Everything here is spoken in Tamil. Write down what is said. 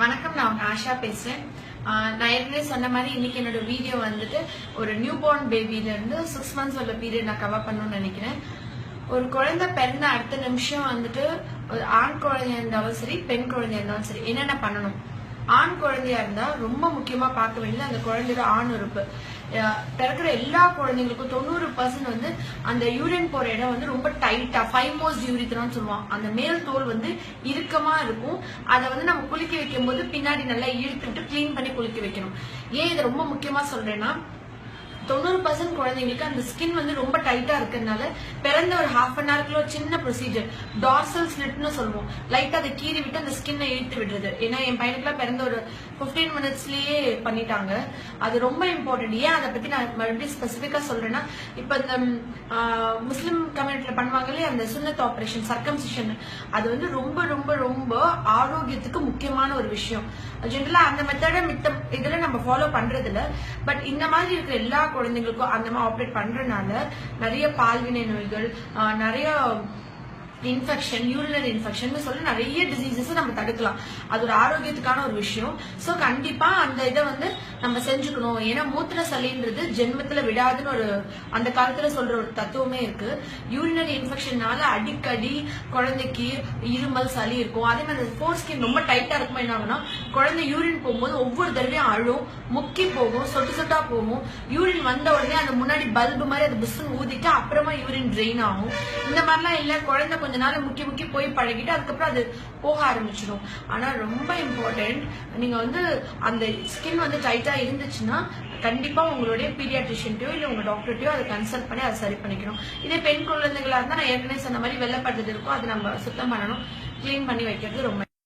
வணக்கம், நான் உங்க ஆஷா பேசுறேன். நான் ஏற்கனவே சொன்ன மாதிரி இன்னைக்கு என்னோட வீடியோ வந்துட்டு ஒரு நியூ பார்ன் பேபில இருந்து 6 months உள்ள பீரியட் நான் கவர் பண்ணணும்னு நினைக்கிறேன். ஒரு குழந்தை பிறந்த அடுத்த நிமிஷம் வந்துட்டு ஒரு ஆண் குழந்தையா இருந்தாலும் சரி, பெண் குழந்தையா இருந்தாலும் சரி, என்னென்ன பண்ணணும்? ஆண் குழந்தையா இருந்தா ரொம்ப முக்கியமா பார்க்க வேண்டியது அந்த குழந்தையோட ஆண் உறுப்பு. பிறக்கிற எல்லா குழந்தைங்களுக்கும் 90% வந்து அந்த யூரின் போற இடம் வந்து ரொம்ப டைட்டா ஃபைமோஸ் யூரித்ரான்னு சொல்லுவோம். அந்த மேல் தோல் வந்து இறுக்கமா இருக்கும். அதை வந்து நம்ம குளிக்க வைக்கும் போது பின்னாடி நல்லா இழுத்துட்டு கிளீன் பண்ணி குளிக்க வைக்கணும். ஏன் இதை ரொம்ப முக்கியமா சொல்றேன்னா, 90% குழந்தைங்களுக்கு அந்த ஸ்கின் வந்து ரொம்ப டைட்டா இருக்கிறதுனால பிறந்த ஒரு ½ an hourக்குள்ள ஒரு சின்ன ப்ரொசீஜர் டார்சல் ஸ்லிட்னு சொல்லுவோம். லைட்டா அதை கீறி விட்டு அந்த ஸ்கின்னை இழுத்து விடுறது. ஏன்னா என் பையனுக்குலாம் பிறந்த ஒரு 15 minutesலயே பண்ணிட்டாங்க. அது ரொம்ப இம்பார்ட்டன்ட். ஏன் அதை பத்தி நான் மறுபடியும் ஸ்பெசிபிக்கா சொல்றேன்னா, இப்ப இந்த முஸ்லிம் கம்யூனிட்டியில பண்ணுவாங்க இல்லையா அந்த சுன்னத் ஆபரேஷன், சர்க்கம்சிஷன், அது வந்து ரொம்ப ரொம்ப ரொம்ப ஆரோக்கியத்துக்கு முக்கியமான ஒரு விஷயம். ஜென்ரலா அந்த மெத்தட மித்த இதுல நம்ம ஃபாலோ பண்றது இல்ல. பட் இந்த மாதிரி இருக்கிற எல்லா குழந்தைங்களுக்கும் அந்த மாதிரி ஆப்ரேட் பண்றதுனால நிறைய பால்வினை நோய்கள், நிறைய இன்ஃபெக்ஷன், யூரினரி இன்ஃபெக்ஷன் சொல்லி நிறைய டிசீசஸ் நம்ம தடுக்கலாம். அது ஒரு ஆரோக்கியத்துக்கான ஒரு விஷயம். சோ கண்டிப்பா அந்த இதை வந்து நம்ம செஞ்சுக்கணும். ஏன்னா மூத்திர சளின்றது ஜென்மத்துல விடாதுன்னு ஒரு அந்த காலத்துல சொல்ற ஒரு தத்துவமே இருக்கு. யூரினரி இன்ஃபெக்ஷன்னால அடிக்கடி குழந்தைக்கு இருமல், சளி இருக்கும். அதே மாதிரி ஃபோர் ஸ்கின் ரொம்ப டைட்டா இருக்கும். என்ன ஆகும்னா, குழந்தை யூரின் போகும்போது ஒவ்வொரு தடவையும் அழும், முக்கி போகும், சொட்டு சொட்டா போகும். யூரின் வந்த உடனே அந்த முன்னாடி பல்பு மாதிரி அது புஷ்னு ஊதிட்டு அப்புறமா யூரின் ட்ரெயின் ஆகும். இந்த மாதிரிலாம் இல்ல, குழந்தை கொஞ்ச நாள் முக்கி போய் பழகிட்டு அதுக்கப்புறம் அது போக ஆரம்பிச்சிடும். ஆனா ரொம்ப இம்பார்ட்டன்ட், நீங்க வந்து அந்த ஸ்கின் வந்து டைட்டா இருந்துச்சுன்னா கண்டிப்பா உங்களுடைய பீடியாட்ரிஷியன்ட்டோ இல்ல உங்க டாக்டர்ட்டையோ அதை கன்சல்ட் பண்ணி அதை சரி பண்ணிக்கணும். இதே பெண் குழந்தைகளா இருந்தா நான் ஏற்கனவே சொன்ன மாதிரி வெள்ளப்பட்டது இருக்கும், அதை நம்ம சுத்தம் பண்ணணும், கிளீன் பண்ணி வைக்கிறது ரொம்ப